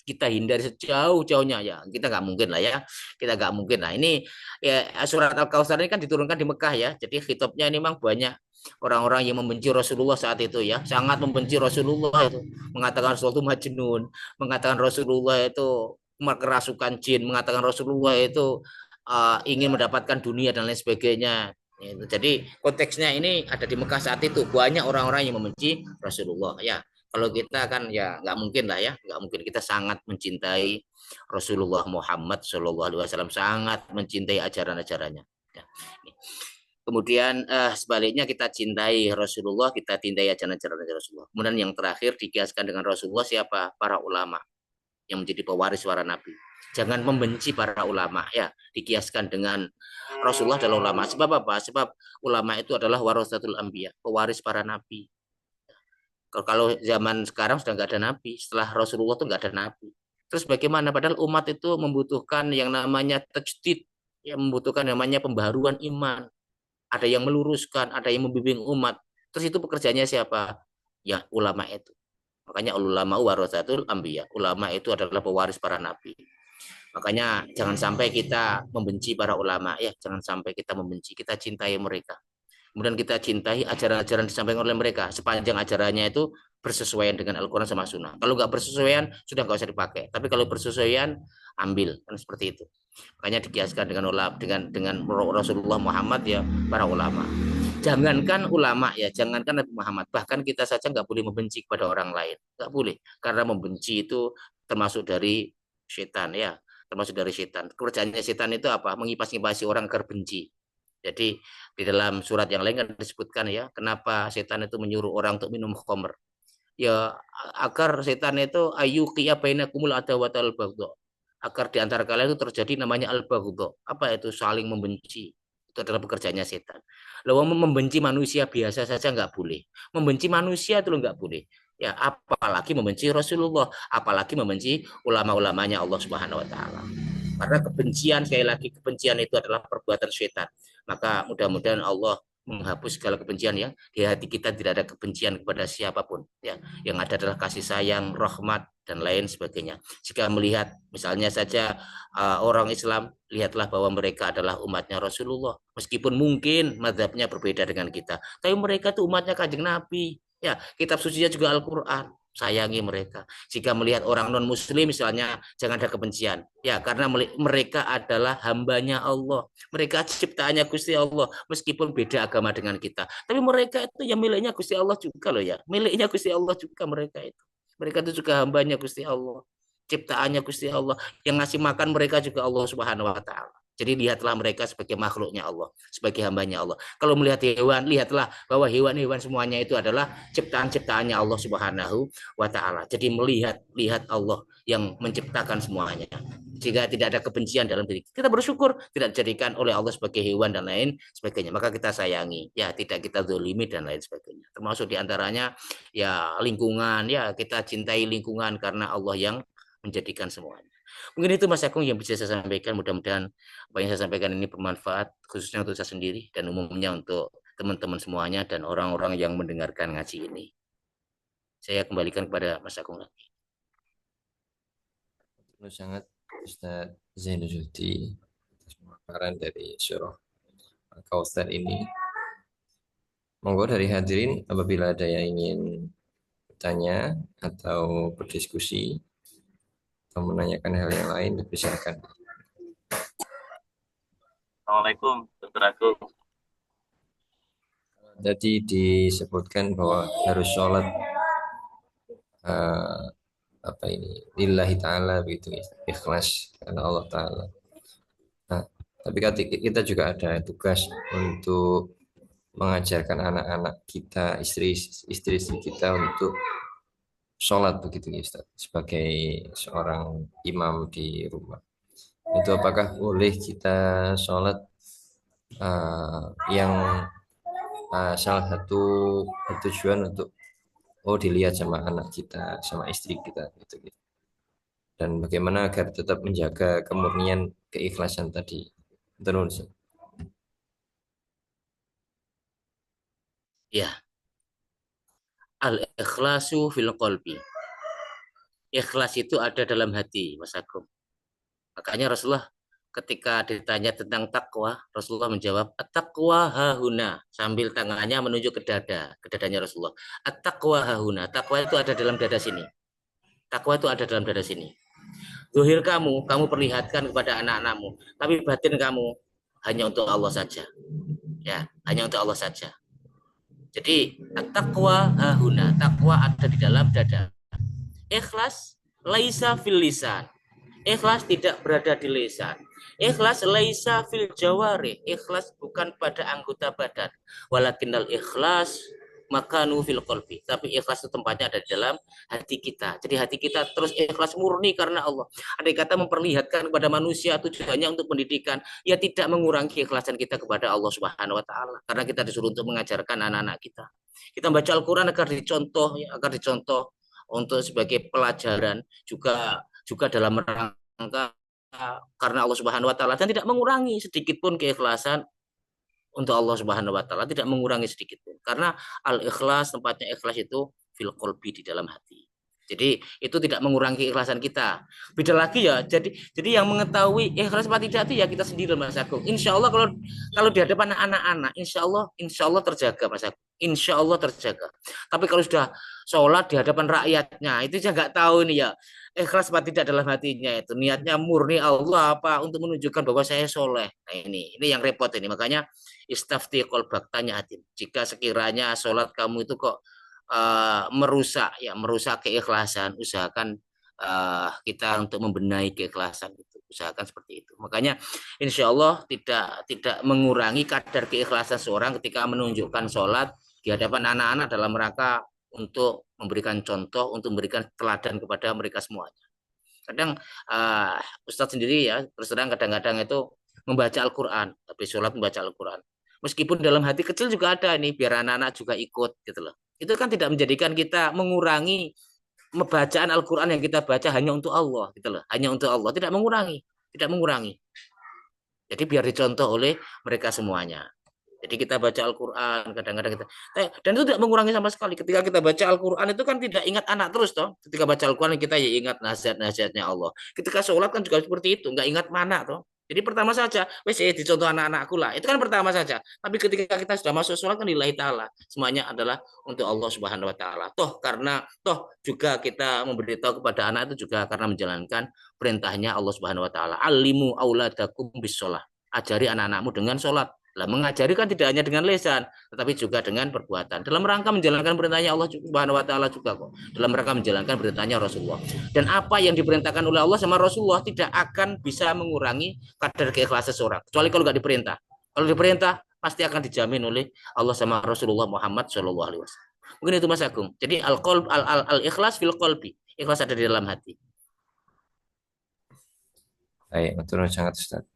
kita hindari sejauh-jauhnya ya, kita nggak mungkin lah ya, kita nggak mungkin lah ini ya. Surat Al-Kautsar ini kan diturunkan di Mekah ya, jadi khitabnya ini memang banyak orang-orang yang membenci Rasulullah saat itu ya, sangat membenci Rasulullah itu, mengatakan Rasulullah itu majnun, mengatakan Rasulullah itu kerasukan jin, mengatakan Rasulullah itu ingin mendapatkan dunia dan lain sebagainya. Jadi konteksnya ini ada di Mekah saat itu, banyak orang-orang yang membenci Rasulullah ya. Kalau kita kan ya nggak mungkin lah ya, nggak mungkin. Kita sangat mencintai Rasulullah Muhammad Shallallahu Alaihi Wasallam, sangat mencintai ajaran-ajarannya. Ya. Kemudian sebaliknya kita cintai Rasulullah, kita cintai ajaran-ajaran Rasulullah. Kemudian yang terakhir dikiaskan dengan Rasulullah siapa? Para ulama yang menjadi pewaris para nabi. Jangan membenci para ulama ya, dikiaskan dengan Rasulullah adalah ulama. Sebab apa? Sebab ulama itu adalah warasatul anbiya, pewaris para nabi. Kalau zaman sekarang sudah nggak ada nabi, setelah Rasulullah tuh nggak ada nabi. Terus bagaimana? Padahal umat itu membutuhkan yang namanya tajdid, yang membutuhkan namanya pembaharuan iman. Ada yang meluruskan, ada yang membimbing umat. Terus itu pekerjaannya siapa? Ya ulama itu. Makanya ulama warasatul anbiya. Ulama itu adalah pewaris para nabi. Makanya jangan sampai kita membenci para ulama ya, jangan sampai kita membenci, kita cintai mereka. Kemudian kita cintai ajaran-ajaran disampaikan oleh mereka sepanjang ajarannya itu bersesuaian dengan Al-Quran sama Sunnah. Kalau nggak bersesuaian sudah nggak usah dipakai. Tapi kalau bersesuaian ambil, kan seperti itu. Makanya dikiaskan dengan Rasulullah Muhammad ya para ulama. Jangankan ulama ya, jangankan Nabi Muhammad, bahkan kita saja nggak boleh membenci kepada orang lain, nggak boleh. Karena membenci itu termasuk dari setan ya, termasuk dari setan. Kerjaannya setan itu apa? Mengipas-ngipasi orang agar benci. Jadi di dalam surat yang lain kan disebutkan ya, kenapa setan itu menyuruh orang untuk minum khamr. Ya agar setan itu ayyuqiya bainakumul adawata wal baghdha. Agar di antara kalian itu terjadi namanya al-baghdha. Apa itu? Saling membenci. Itu adalah pekerjaannya setan. Lalu membenci manusia biasa saja nggak boleh. Membenci manusia itu nggak boleh. Ya apalagi membenci Rasulullah, apalagi membenci ulama-ulamanya Allah Subhanahu wa taala. Karena kebencian, sekali lagi kebencian itu adalah perbuatan setan. Maka mudah-mudahan Allah menghapus segala kebencian ya. Di hati kita tidak ada kebencian kepada siapapun ya. Yang ada adalah kasih sayang, rahmat dan lain sebagainya. Jika melihat misalnya saja orang Islam, lihatlah bahwa mereka adalah umatnya Rasulullah. Meskipun mungkin mazhabnya berbeda dengan kita, tapi mereka itu umatnya Kanjeng Nabi. Ya, kitab sucinya juga Al-Qur'an. Sayangi mereka. Jika melihat orang non muslim misalnya, jangan ada kebencian ya, karena mereka adalah hambanya Allah, mereka ciptaannya Gusti Allah, meskipun beda agama dengan kita, tapi mereka itu yang miliknya Gusti Allah juga loh ya, miliknya Gusti Allah juga mereka itu juga hambanya Gusti Allah, ciptaannya Gusti Allah, yang ngasih makan mereka juga Allah Subhanahu Wa Taala. Jadi lihatlah mereka sebagai makhluknya Allah, sebagai hambanya Allah. Kalau melihat hewan, lihatlah bahwa hewan-hewan semuanya itu adalah ciptaan-ciptaannya Allah Subhanahu Wa Taala. Jadi lihat Allah yang menciptakan semuanya. Jika tidak ada kebencian dalam diri kita, bersyukur tidak dijadikan oleh Allah sebagai hewan dan lain sebagainya, maka kita sayangi ya, tidak kita zolimi dan lain sebagainya, termasuk diantaranya ya lingkungan ya, kita cintai lingkungan karena Allah yang menjadikan semuanya. Mungkin itu Mas Agung yang bisa saya sampaikan, mudah-mudahan apa yang saya sampaikan ini bermanfaat khususnya untuk saya sendiri dan umumnya untuk teman-teman semuanya dan orang-orang yang mendengarkan ngaji ini. Saya kembalikan kepada Mas Agung lagi. Sangat Ustaz Zainuddin atas pemaparan dari surah Al-Kautsar ini. Monggo dari hadirin apabila ada yang ingin bertanya atau berdiskusi atau menanyakan hal yang lain, dipersilakan. Assalamualaikum, Dr. Agung. Tadi disebutkan bahwa harus sholat apa ini lillahi ta'ala begitu ya, ikhlas karena Allah Ta'ala. Nah, tapi kita juga ada tugas untuk mengajarkan anak-anak kita, istri kita untuk sholat begitu ya Ustaz, sebagai seorang imam di rumah. Itu apakah boleh kita sholat yang salah satu tujuan untuk dilihat sama anak kita, sama istri kita gitu. Dan bagaimana agar tetap menjaga kemurnian keikhlasan tadi. Terus. Ya, al-ikhlasu fil qalbi. Ikhlas itu ada dalam hati, Mas Agung. Makanya Rasulullah ketika ditanya tentang takwa, Rasulullah menjawab, at-taqwa hahuna, sambil tangannya menunjuk ke dada, ke dadanya Rasulullah. At-taqwa hahuna, takwa itu ada dalam dada sini. Takwa itu ada dalam dada sini. Zuhir kamu perlihatkan kepada anak-anakmu, tapi batin kamu hanya untuk Allah saja. Ya, hanya untuk Allah saja. Jadi at-taqwa hahuna, takwa ada di dalam dada. Ikhlas laisa fil lisan. Ikhlas tidak berada di lisan. Ikhlas laisa fil jawari. Ikhlas bukan pada anggota badan. Walakinnal ikhlas makanu fil qalbi. Tapi ikhlas itu tempatnya ada di dalam hati kita. Jadi hati kita terus ikhlas murni karena Allah. Andai kata memperlihatkan kepada manusia tujuannya untuk pendidikan, ya tidak mengurangi keikhlasan kita kepada Allah Subhanahu Wa Taala. Karena kita disuruh untuk mengajarkan anak-anak kita. Kita baca Al-Quran agar dicontoh untuk sebagai pelajaran, juga dalam rangka karena Allah Subhanahu Wa Taala, dan tidak mengurangi sedikit pun keikhlasan untuk Allah Subhanahu Wa Taala, tidak mengurangi sedikit pun, karena al-ikhlas, tempatnya ikhlas itu fil qalbi, di dalam hati. Jadi itu tidak mengurangi keikhlasan kita. Beda lagi ya. Jadi yang mengetahui ikhlas apa tidak itu ya kita sendiri, Mas Agung. Insya Allah kalau di hadapan anak-anak, insya Allah terjaga, Mas Agung. Insya Allah terjaga. Tapi kalau sudah sholat di hadapan rakyatnya, itu saya nggak tahu nih ya. Ikhlas apa tidak dalam hatinya itu. Niatnya murni Allah apa untuk menunjukkan bahwa saya soleh. Nah ini yang repot ini. Makanya istafti qalbak, tanya hati. Jika sekiranya sholat kamu itu kok merusak keikhlasan, usahakan kita untuk membenahi keikhlasan itu, usahakan seperti itu. Makanya insya Allah tidak mengurangi kadar keikhlasan seorang ketika menunjukkan sholat di hadapan anak-anak dalam rangka untuk memberikan contoh, untuk memberikan teladan kepada mereka semuanya. Kadang Ustadz sendiri ya terus terang kadang-kadang itu membaca Al-Quran, tapi sholat membaca Al-Quran. Meskipun dalam hati kecil juga ada nih, biar anak-anak juga ikut gitu loh. Itu kan tidak menjadikan kita mengurangi bacaan Al-Quran yang kita baca hanya untuk Allah gitu loh, hanya untuk Allah, tidak mengurangi. Jadi biar dicontoh oleh mereka semuanya. Jadi kita baca Al-Quran, kadang-kadang kita, dan itu tidak mengurangi sama sekali. Ketika kita baca Al-Quran itu kan tidak ingat anak terus toh. Ketika baca Al-Quran kita ya ingat nasihat-nasihatnya Allah. Ketika sholat kan juga seperti itu, nggak ingat mana toh. Jadi pertama saja, wes dicontoh anak-anakku lah. Itu kan pertama saja. Tapi ketika kita sudah masuk sholat kan lillahi ta'ala. Semuanya adalah untuk Allah Subhanahu Wa Ta'ala. Toh karena toh juga kita memberitahu kepada anak itu juga karena menjalankan perintahnya Allah Subhanahu Wa Ta'ala. Alimu auladakum bis sholat. Ajari anak-anakmu dengan sholat. Lah mengajari kan tidak hanya dengan lisan, tetapi juga dengan perbuatan. Dalam rangka menjalankan perintahnya Allah Subhanahu wa taala juga kok. Dalam rangka menjalankan perintahnya Rasulullah. Dan apa yang diperintahkan oleh Allah sama Rasulullah tidak akan bisa mengurangi kadar keikhlasan seseorang, kecuali kalau nggak diperintah. Kalau diperintah pasti akan dijamin oleh Allah sama Rasulullah Muhammad Shallallahu alaihi wasallam. Mungkin itu Mas Agung. Jadi al-qalb al-ikhlas fil qalbi. Ikhlas ada di dalam hati. Baik, betul sangat Ustaz.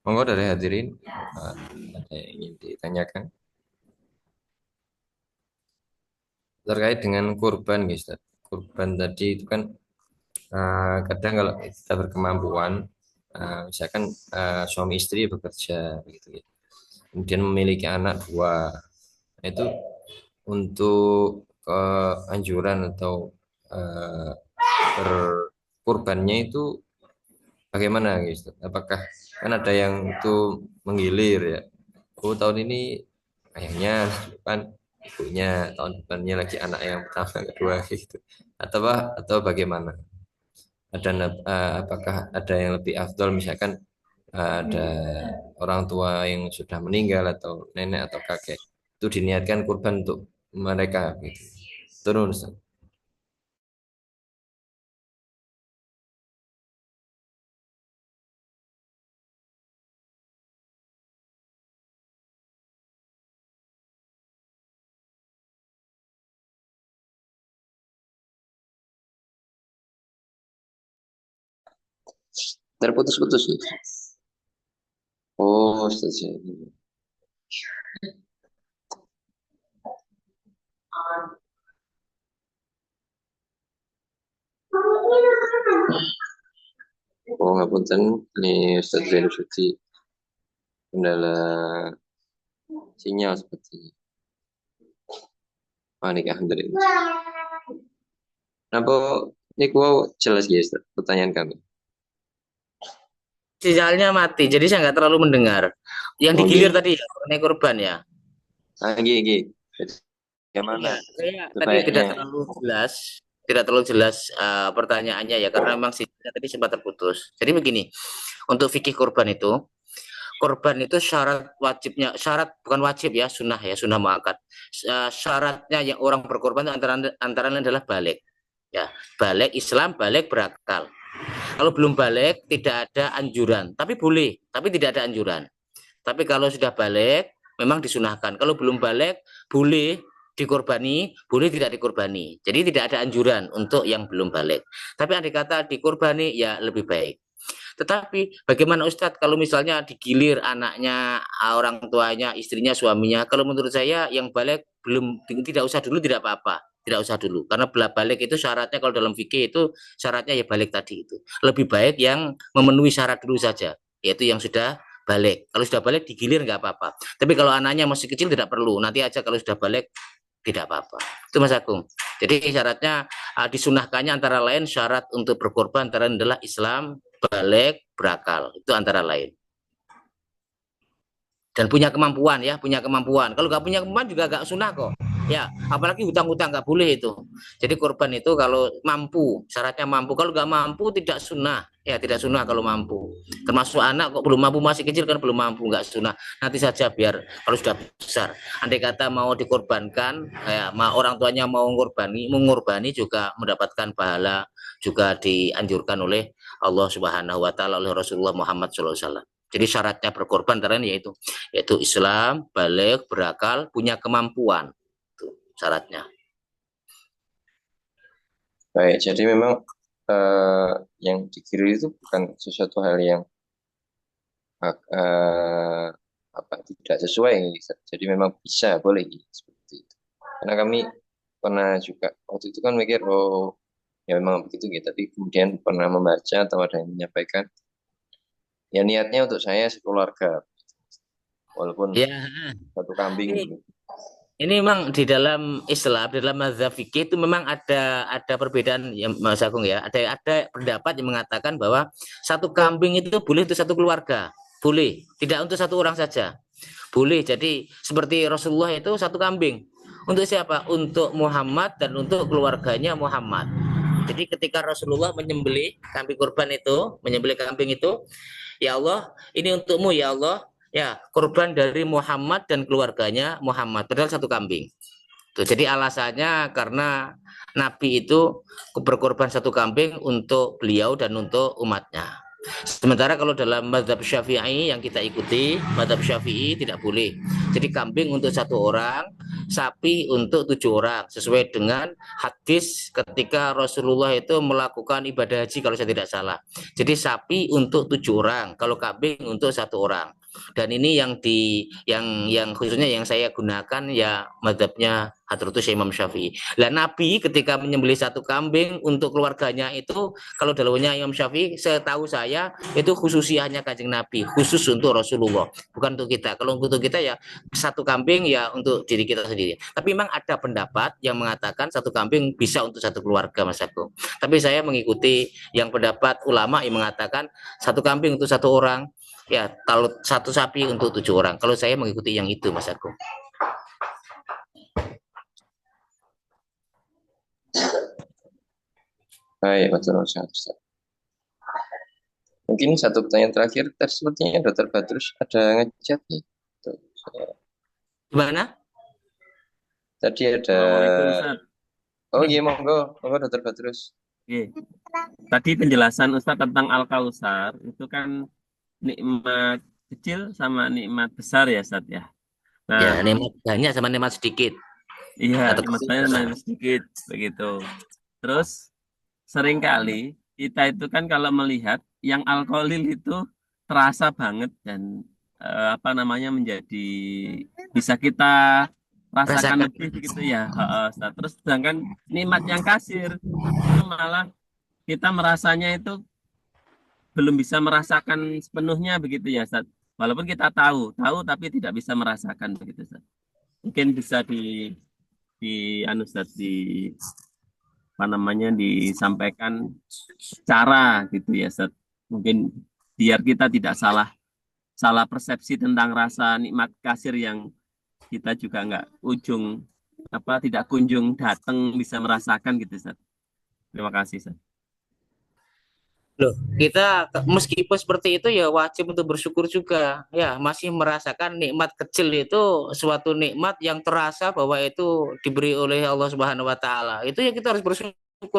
Monggo dari hadirin ada yang ingin ditanyakan terkait dengan kurban, guys. Ustaz. Kurban tadi itu kan kadang kalau kita berkemampuan, misalkan suami istri bekerja, gitu ya. Kemudian memiliki anak dua, nah, itu untuk anjuran atau uh, berkurbannya itu bagaimana, guys? Apakah kan ada yang itu menggilir ya? Oh tahun ini ayahnya, depan ibunya, tahun depannya lagi anak yang pertama kedua gitu. Atau bagaimana? Apakah ada yang lebih afdol, misalkan ada orang tua yang sudah meninggal atau nenek atau kakek itu diniatkan kurban untuk mereka gitu. Terus terputus-putus ya. Oh, setuju. Oh, ngapunten ini Ustaz Zainul Syuti kendala sinyal sepertinya. Oh, ini alhamdulillah. Napa niku wau jelas ya Ustaz, pertanyaan kami. Sinyalnya mati, jadi saya nggak terlalu mendengar. Yang Oh, digilir nggih. tadi ya, mengenai korban ya. Nggih, nggih. Bagaimana Iya, saya tadi sebaiknya? tidak terlalu jelas, pertanyaannya ya, karena memang sinyalnya tadi sempat terputus. Jadi begini, untuk fikih korban itu syarat wajibnya, syarat bukan wajib ya, sunnah muakkad. Syaratnya yang orang berkorban itu antara lain adalah balik. Ya, balik Islam, balik berakal. Kalau belum balik tidak ada anjuran, tapi boleh, tapi tidak ada anjuran. Tapi kalau sudah balik, memang disunahkan. Kalau belum balik, boleh dikorbani, boleh tidak dikorbani. Jadi tidak ada anjuran untuk yang belum balik. Tapi andai kata dikorbani, ya lebih baik. Tetapi bagaimana Ustadz kalau misalnya digilir anaknya, orang tuanya, istrinya, suaminya? Kalau menurut saya yang balik belum, tidak usah dulu, tidak apa-apa. Tidak usah dulu. Karena balik itu syaratnya kalau dalam fikih itu syaratnya ya balik tadi itu. Lebih baik yang memenuhi syarat dulu saja, yaitu yang sudah balik. Kalau sudah balik digilir nggak apa-apa. Tapi kalau anaknya masih kecil tidak perlu. Nanti aja kalau sudah balik tidak apa-apa. Itu Mas Agung. Jadi syaratnya disunahkannya antara lain syarat untuk berkorban antara adalah Islam, balik, berakal. Itu antara lain. Dan punya kemampuan ya, punya kemampuan. Kalau nggak punya kemampuan juga nggak sunnah kok. Ya, apalagi hutang-hutang nggak boleh itu. Jadi korban itu kalau mampu, syaratnya mampu. Kalau nggak mampu tidak sunnah. Ya, tidak sunnah kalau mampu. Termasuk anak kok belum mampu, masih kecil kan belum mampu, nggak sunnah. Nanti saja biar kalau sudah besar. Andai kata mau dikorbankan, ya, orang tuanya mau mengurbani juga mendapatkan pahala, juga dianjurkan oleh Allah Subhanahu Wa Taala, oleh Rasulullah Muhammad SAW. Jadi syaratnya berkorban antara yaitu Islam, balik, berakal, punya kemampuan. Itu syaratnya. Baik, jadi memang yang digilir itu bukan sesuatu hal yang eh, tidak sesuai. Jadi memang bisa, boleh seperti itu. Karena kami pernah juga waktu itu kan mikir, oh ya memang begitu gitu. Tapi kemudian pernah membaca atau ada yang menyampaikan, ya niatnya untuk saya sekeluarga. walaupun Ya, satu kambing ini gitu. ini memang di dalam Islam, di dalam mazhab fikih itu memang ada perbedaan ya Mas Agung ya. Ada pendapat yang mengatakan bahwa satu kambing itu boleh untuk satu keluarga. Boleh, tidak untuk satu orang saja. Boleh. Jadi seperti Rasulullah itu satu kambing. Untuk siapa? Untuk Muhammad dan untuk keluarganya Muhammad. Jadi ketika Rasulullah menyembelih kambing kurban itu, menyembelih kambing itu, ya Allah, ini untukmu ya Allah, ya kurban dari Muhammad dan keluarganya Muhammad. Padahal satu kambing. Tuh, jadi alasannya karena Nabi itu berkorban satu kambing untuk beliau dan untuk umatnya. Sementara kalau dalam mazhab Syafi'i yang kita ikuti, mazhab Syafi'i tidak boleh. Jadi kambing untuk satu orang, sapi untuk 7 orang, sesuai dengan hadis ketika Rasulullah itu melakukan ibadah haji kalau saya tidak salah. Jadi sapi untuk 7 orang, kalau kambing untuk satu orang. Dan ini yang khususnya yang saya gunakan ya madhabnya Hadratus Imam Syafi'i. Lah Nabi ketika menyembelih satu kambing untuk keluarganya itu kalau dalamnya Imam Syafi'i setahu saya itu khususianya Kanjeng Nabi, khusus untuk Rasulullah, bukan untuk kita. Kalau untuk kita ya satu kambing ya untuk diri kita sendiri. Tapi memang ada pendapat yang mengatakan satu kambing bisa untuk satu keluarga Mas Agung. Tapi saya mengikuti yang pendapat ulama yang mengatakan satu kambing untuk satu orang. Ya, kalau satu sapi untuk 7 orang. Kalau saya mengikuti yang itu, Mas Agung. Baik, betul Ustaz. Mungkin satu pertanyaan terakhir. Tadi sepertinya Dr. Badrus ada ngechat nih. Tuh, Gimana? tadi ada. Oh iya, monggo Dr. Badrus. Oke. Tadi penjelasan Ustaz tentang Al-Kausar itu kan nikmat kecil sama nikmat besar ya Ustaz ya. Ya, Nah, nikmat banyak sama nikmat sedikit. iya Atau nikmat banyak sama nikmat sedikit begitu. Terus seringkali kita itu kan kalau melihat yang alkoholil itu terasa banget dan apa namanya menjadi bisa kita rasakan rasakan. lebih begitu ya. Ustaz. Terus sedangkan nikmat yang kasir itu malah kita merasanya itu belum bisa merasakan sepenuhnya begitu ya Ustaz. Walaupun kita tahu tapi tidak bisa merasakan begitu Ustaz. Mungkin bisa di anu Ustaz, di apa namanya disampaikan cara gitu ya Ustaz. Mungkin biar kita tidak salah persepsi tentang rasa nikmat kasir yang kita juga tidak kunjung datang bisa merasakan gitu Ustaz. Terima kasih Ustaz. Loh, kita meskipun seperti itu ya wajib untuk bersyukur juga. Ya, masih merasakan nikmat kecil itu suatu nikmat yang terasa bahwa itu diberi oleh Allah Subhanahu wa taala. Itu ya kita harus bersyukur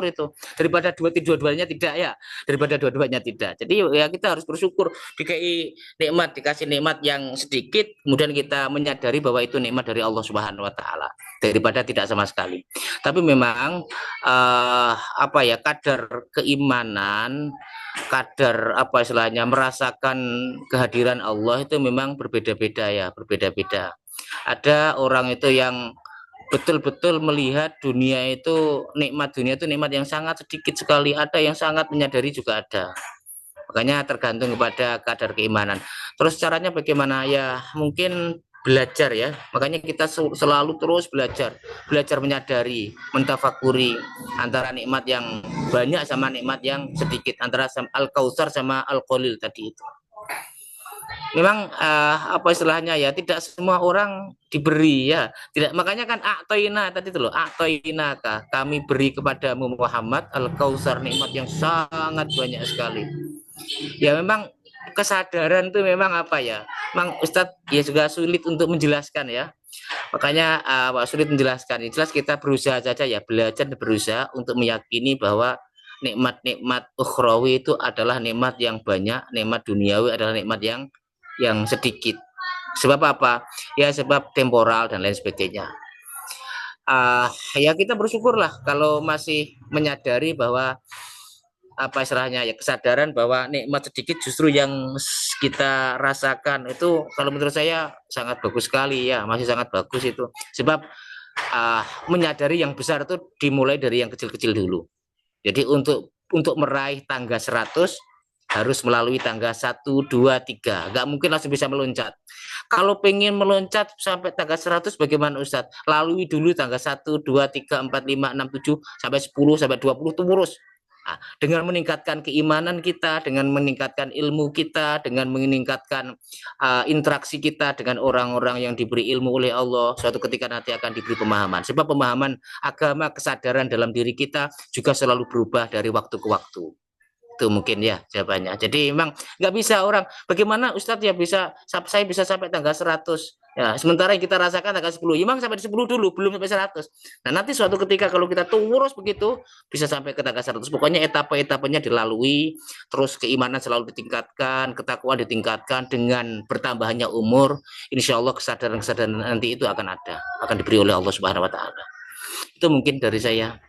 itu. Daripada dua-duanya tidak ya. Daripada dua-duanya tidak. Jadi ya kita harus bersyukur dikasih nikmat yang sedikit kemudian kita menyadari bahwa itu nikmat dari Allah Subhanahu wa taala daripada tidak sama sekali. Tapi memang kadar keimanan, kadar apa istilahnya merasakan kehadiran Allah itu memang berbeda-beda ya, berbeda-beda. Ada orang itu yang betul-betul melihat dunia itu nikmat yang sangat sedikit sekali, ada yang sangat menyadari juga ada. Makanya tergantung kepada kadar keimanan. Terus caranya bagaimana ya? Mungkin belajar ya. Makanya kita selalu terus belajar menyadari, mentafakuri antara nikmat yang banyak sama nikmat yang sedikit, antara al-kausar sama al-qalil tadi itu. Memang apa istilahnya ya, tidak semua orang diberi ya. Tidak, makanya kan a'toina tadi itu loh, a'toinaka, kami beri kepadamu Muhammad al-kausar, nikmat yang sangat banyak sekali. Ya memang kesadaran itu memang apa ya, memang Ustadz ya juga sulit untuk menjelaskan ya, makanya sulit menjelaskan. Jelas kita berusaha saja ya, belajar dan berusaha untuk meyakini bahwa nikmat-nikmat ukhrawi itu adalah nikmat yang banyak, nikmat duniawi adalah nikmat yang sedikit. Sebab apa? Ya sebab temporal dan lain sebagainya. Ya kita bersyukurlah kalau masih menyadari bahwa apa istilahnya ya, kesadaran bahwa nikmat sedikit justru yang kita rasakan itu kalau menurut saya sangat bagus sekali ya, masih sangat bagus itu. Sebab menyadari yang besar itu dimulai dari yang kecil-kecil dulu. Jadi untuk meraih tangga 100 harus melalui tangga 1, 2, 3. Nggak mungkin langsung bisa meloncat. Kalau pengen meloncat sampai tangga 100 bagaimana Ustadz? Lalui dulu tangga 1, 2, 3, 4, 5, 6, 7, sampai 10, sampai 20 terus. Nah, dengan meningkatkan keimanan kita, dengan meningkatkan ilmu kita, dengan meningkatkan interaksi kita dengan orang-orang yang diberi ilmu oleh Allah, suatu ketika nanti akan diberi pemahaman. Sebab pemahaman agama, kesadaran dalam diri kita juga selalu berubah dari waktu ke waktu. Itu mungkin ya jawabannya. Jadi memang nggak bisa orang, bagaimana Ustadz ya bisa, saya bisa sampai tanggal 100. Ya, sementara yang kita rasakan tanggal 10. Memang sampai di 10 dulu, belum sampai 100. Nah, nanti suatu ketika kalau kita terus begitu, bisa sampai ke tanggal 100. Pokoknya etapa-etapanya dilalui, terus keimanan selalu ditingkatkan, ketakwaan ditingkatkan dengan bertambahnya umur. Insya Allah kesadaran-kesadaran nanti itu akan ada, akan diberi oleh Allah Subhanahu Wa Taala. Itu mungkin dari saya.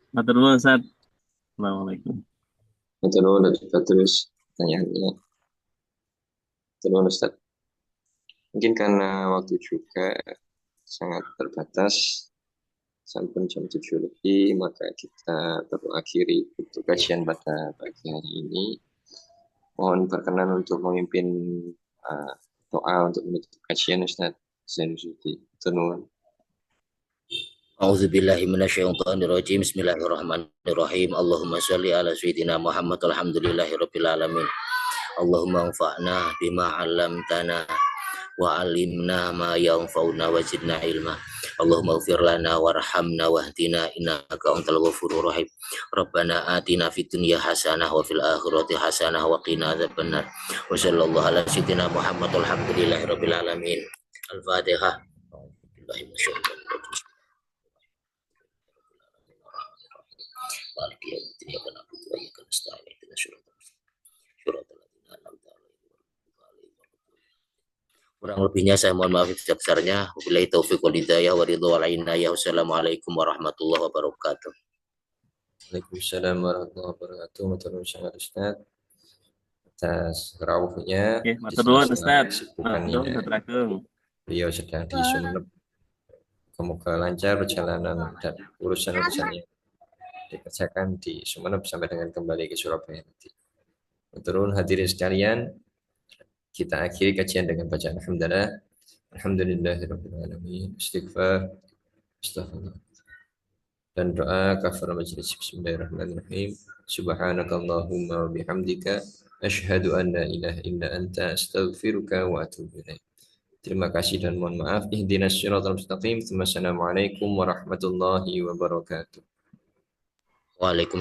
Matur nuwun Ustaz. Assalamualaikum. Betul, coba terus pertanyaannya. Betul, Ustaz. Mungkin karena waktu juga sangat terbatas, sampai jam 7 lebih, maka kita perlu akhiri untuk kajian pada pagi hari ini. Mohon berkenan untuk memimpin doa untuk menutup kajian Ustaz Zainuddin. Betul. A'udzubillahi minasyaitonirrajim. Bismillahirrahmanirrahim. Allahumma shalli ala sayyidina Muhammad. Alhamdulillahirabbil alamin. Allahumma anfa'na bima 'allamtana wa 'allimna ma yanfa'una wa zidna ilma. Allahumma ighfir lana warhamna wahdina innaka antal ghafurur rahim. Rabbana atina fid dunya hasanah wa fil akhirati hasanah wa qina adzabannar. Wa sallallahu ala sayyidina Muhammad. Alhamdulillahirabbil alamin. Al-Fatihah. A'udzubillahi minasyaitonir rajim. Kurang lebihnya saya mohon maaf sebesar-besarnya. Wabillahi taufiq wal hidayah wa ridha wal inayah. Wassalamualaikum warahmatullahi wabarakatuh. Waalaikumsalam warahmatullahi wabarakatuh. Matur nuwun sangat Ustaz atas rawuhnya. Oke, matur nuwun Ustaz. Beliau sedang di Sumeneb. Semoga lancar perjalanan dan urusan-urusan yang dikerjakan di Sumeneb sampai dengan kembali ke Surabaya nanti. Turun hadirin sekalian, kita akhiri kajian dengan bacaan alhamdulillah. Alhamdulillahirabbil alamin. Istighfar, astagfirullah. Dan doa kafaratul majlis. Bismillahirrahmanirrahim. Subhanakallahumma wa bihamdika asyhadu an la ilaha illa anta astaghfiruka wa atubu ilaik. Terima kasih dan mohon maaf. Ihdinas siratal mustaqim. Wassalamualaikum warahmatullahi wabarakatuh. Waalaikumsalam.